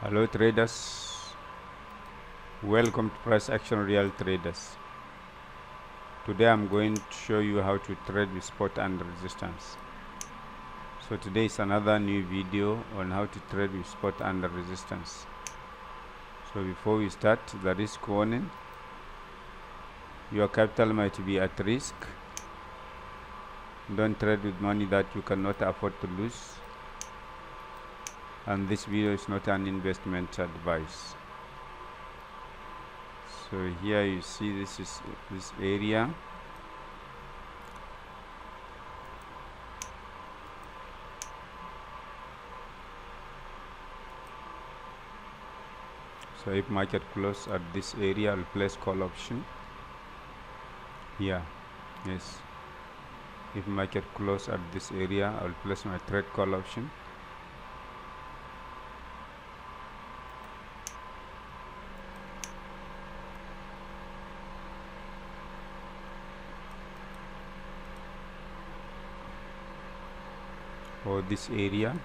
Hello traders, welcome to Price Action Real Traders. Today I'm going to show you how to trade with support and resistance. So today is another new video on how to trade with support and resistance. So before we start, the risk warning. Your capital might be at risk. Don't trade with money that you cannot afford to lose. And this video is not an investment advice. So here you see this is this area. So if market close at this area, I'll place call option here. Yes, if market close at this area, I'll place my trade call option. For this area,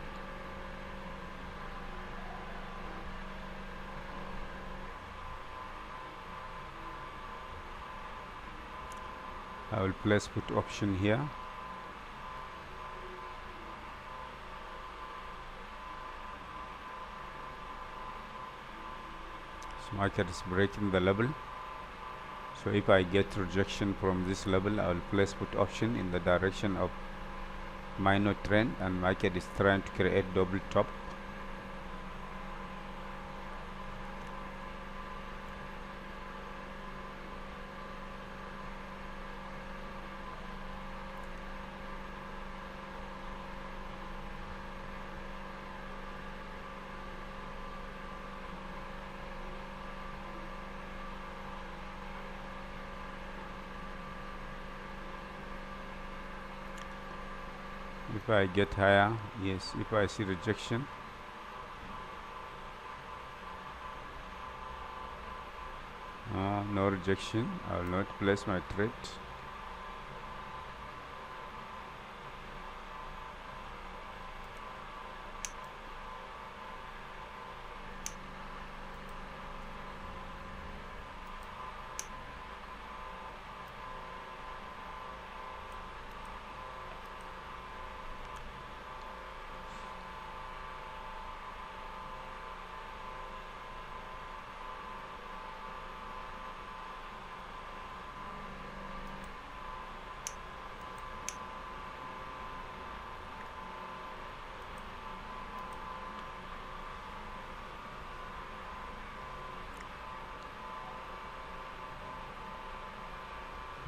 I will place put option here. So market is breaking the level. So if I get rejection from this level, I will place put option in the direction of minor trend, and market is trying to create double top. If I get higher, yes, if I see rejection, no rejection, I will not place my trade.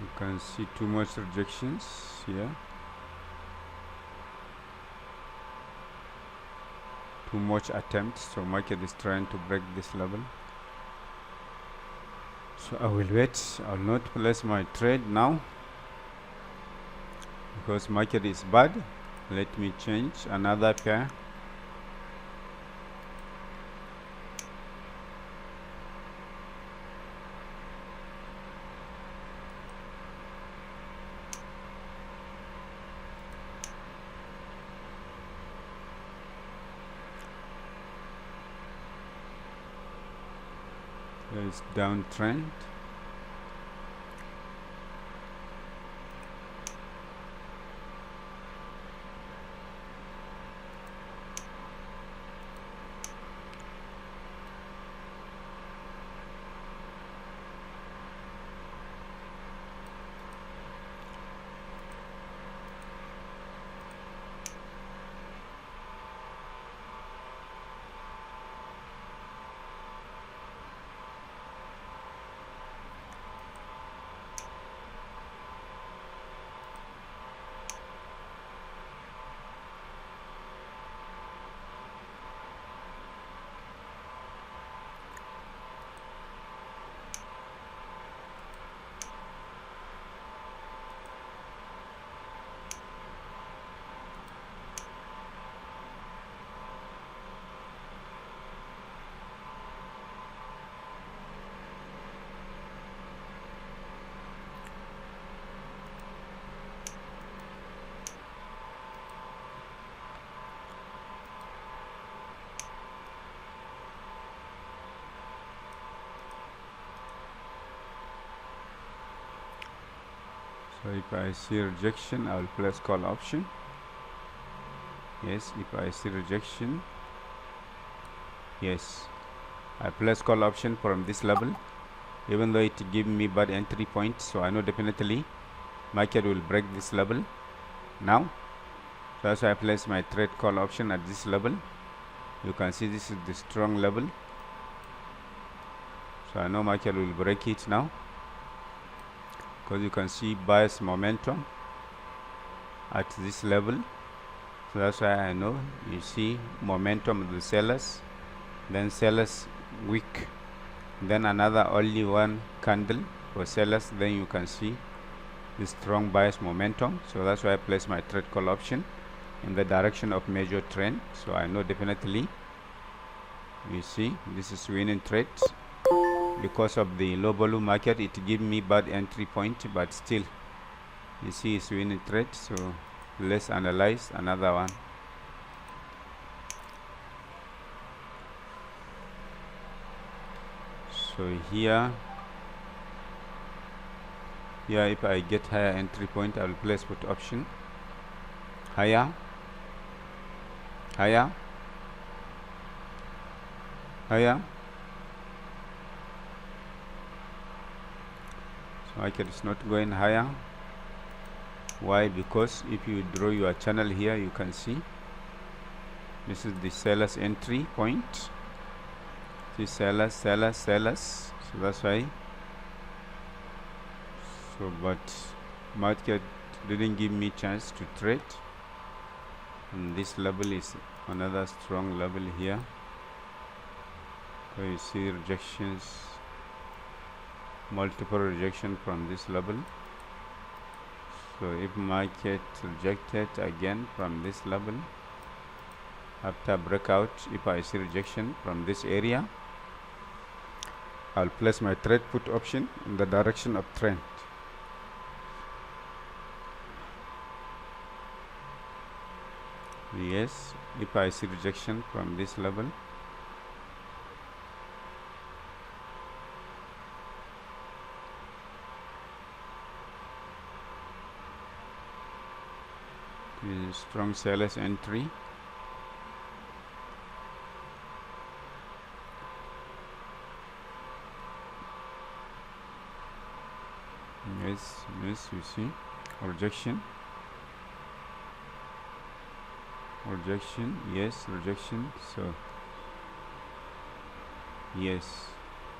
You can see too much rejections here. Too much attempts, so market is trying to break this level. So I will wait. I will not place my trade now because market is bad. Let me change another pair. There is downtrend. So if I see rejection, I will place call option. Yes, if I see rejection, yes, I place call option from this level, even though it give me bad entry point. So I know definitely market will break this level now. So as I place my trade call option at this level, you can see this is the strong level. So I know market will break it now, because you can see buyers momentum at this level. So that's why I know you see momentum of the sellers, then sellers weak, then another only one candle for sellers, then you can see the strong buyers momentum. So that's why I place my trade call option in the direction of major trend. So I know definitely, you see this is winning trades. Because of the low volume market, it give me bad entry point, but still you see it's winning trade. So let's analyze another one. So here if I get higher entry point, I will place put option higher, higher, higher. So market is not going higher. Why? Because if you draw your channel here, you can see this is the sellers entry point. See sellers, sellers, sellers. So that's why. So but market didn't give me chance to trade, and this level is another strong level here. So you see rejections, multiple rejection from this level. So if market rejected again from this level, after breakout, if I see rejection from this area, I'll place my trade put option in the direction of trend. Yes, if I see rejection from this level, this is strong sellers entry. Yes, you see rejection, rejection, yes, rejection. So yes,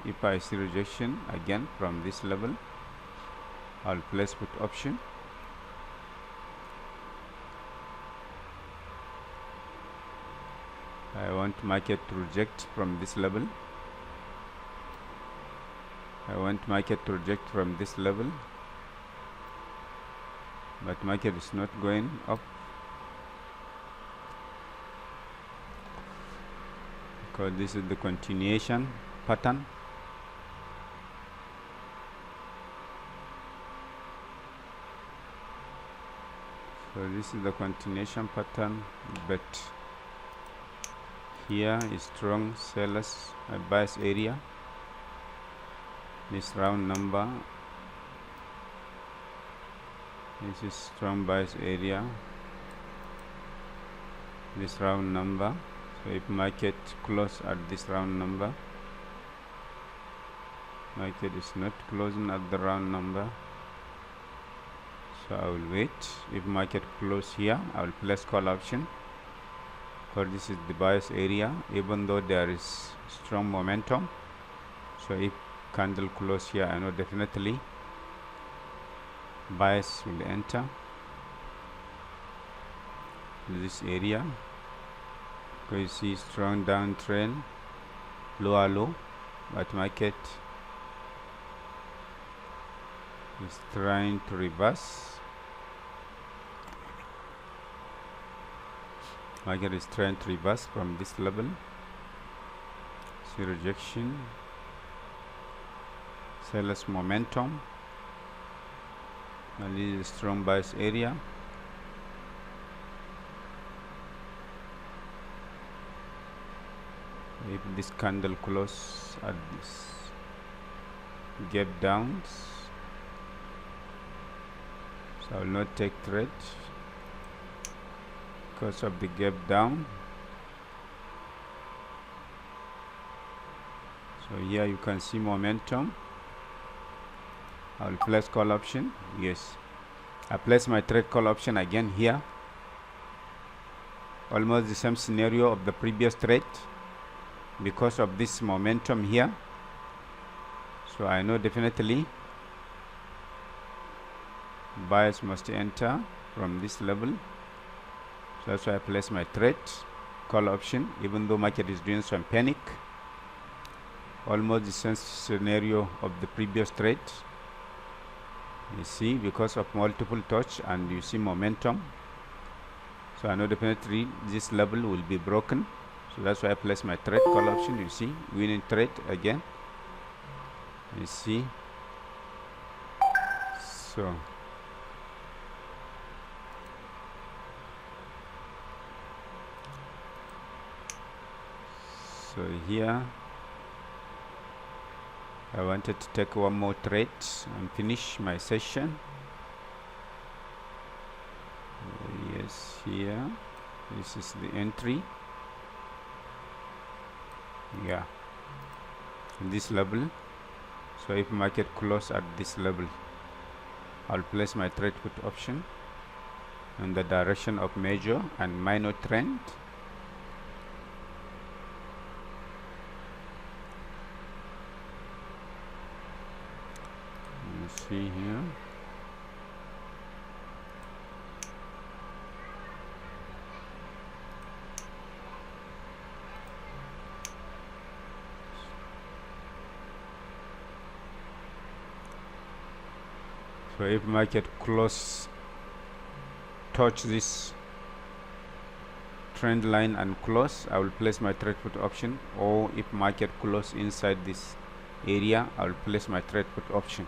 if I see rejection again from this level, I'll place put option. I want market to reject from this level. I want market to reject from this level, but market is not going up, because this is the continuation pattern. So this is the continuation pattern, but here is strong sellers bias area. This round number, this is strong bias area, this round number. So if market close at this round number, market is not closing at the round number, so I will wait. If market close here, I will place call option, because this is the bias area, even though there is strong momentum. So if candle close here, I know definitely bias will enter this area, because you see strong downtrend, lower low, but market is trying to reverse. Market is trying to reverse from this level. See rejection, sellers momentum, and this is strong bias area. If this candle close at this gap downs, So I will not take trade because of the gap down. So here you can see momentum. I will place call option. Yes, I place my trade call option again here. Almost the same scenario of the previous trade because of this momentum here. So I know definitely buyers must enter from this level. So that's why I place my trade call option, even though market is doing some panic. Almost the same scenario of the previous trade. You see, because of multiple touch and you see momentum. So I know definitely this level will be broken. So that's why I place my trade call option. You see, winning trade again. You see. So here I wanted to take one more trade and finish my session. Yes, here this is the entry. Yeah, in this level. So if market close at this level, I'll place my trade put option in the direction of major and minor trend. You see here. So if market close touch this trend line and close, I will place my trade put option, or if market close inside this area, I will place my trade put option.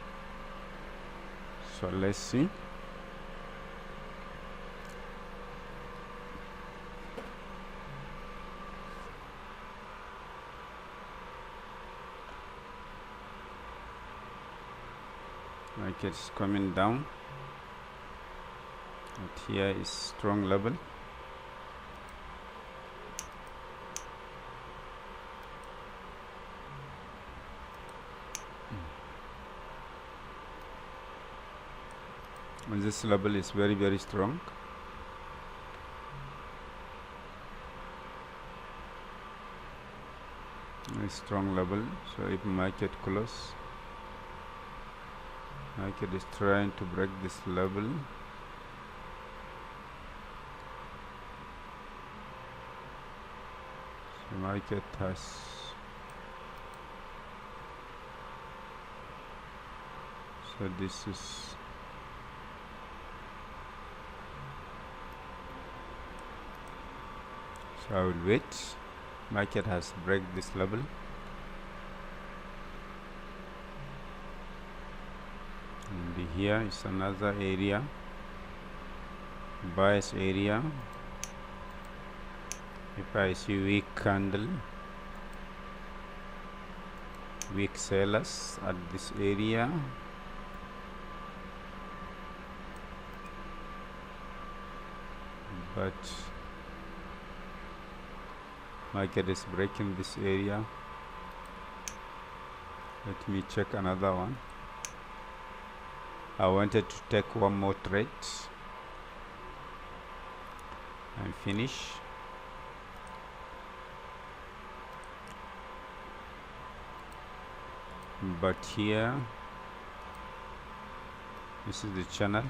So let's see. Market is coming down, but here is strong level. And this level is very, very strong. A strong level. So if market close, market is trying to break this level. So market has this is so I will wait. Market has break this level. And here is another area, bias area. If I see weak candle, weak sellers at this area, but market is breaking this area. Let me check another one. I wanted to take one more trade and finish. But here, this is the channel.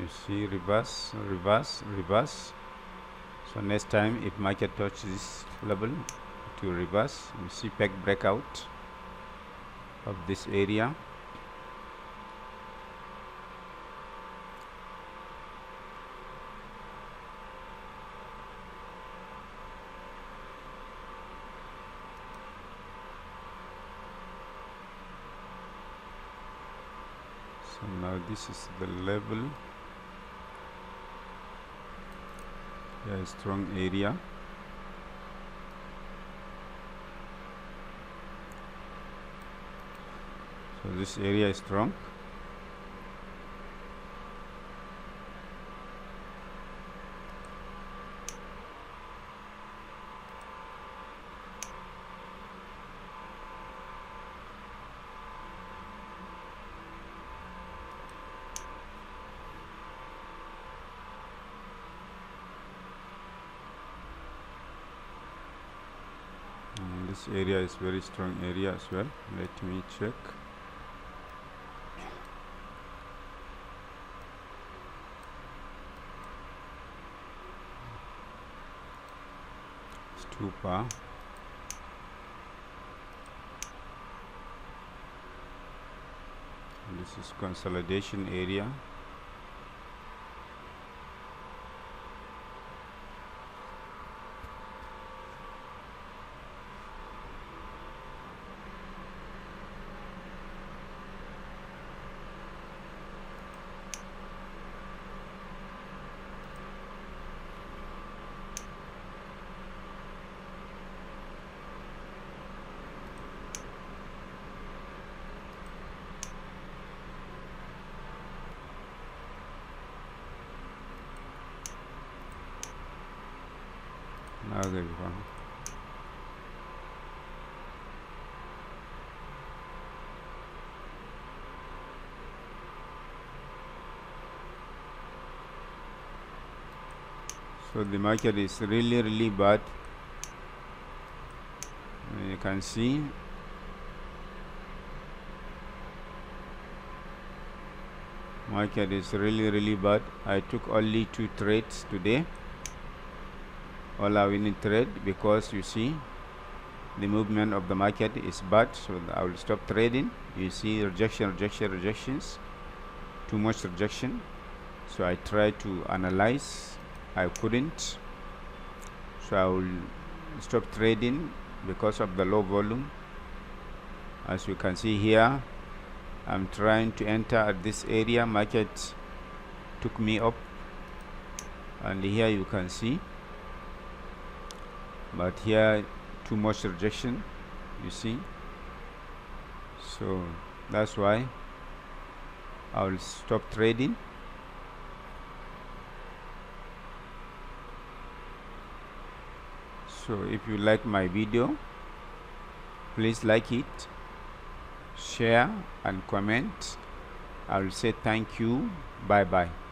You see reverse, reverse, reverse. So next time if market touches this level to reverse, you see peg breakout of this area. So now this is the level. Yeah, a strong area. So this area is strong. this area is very strong area as well. Let me check. It's too far. And this is consolidation area. Now there we go. So the market is really bad. You can see market is really bad. I took only 2 trades today, all are winning trade, because you see the movement of the market is bad. So I will stop trading. You see rejections, too much rejection. So I tried to analyze, I couldn't, so I will stop trading because of the low volume. As you can see here, I'm trying to enter at this area. Market took me up, and here you can see, but here too much rejection, you see. So that's why I will stop trading. So if you like my video, please like it, share and comment. I will say thank you. Bye bye.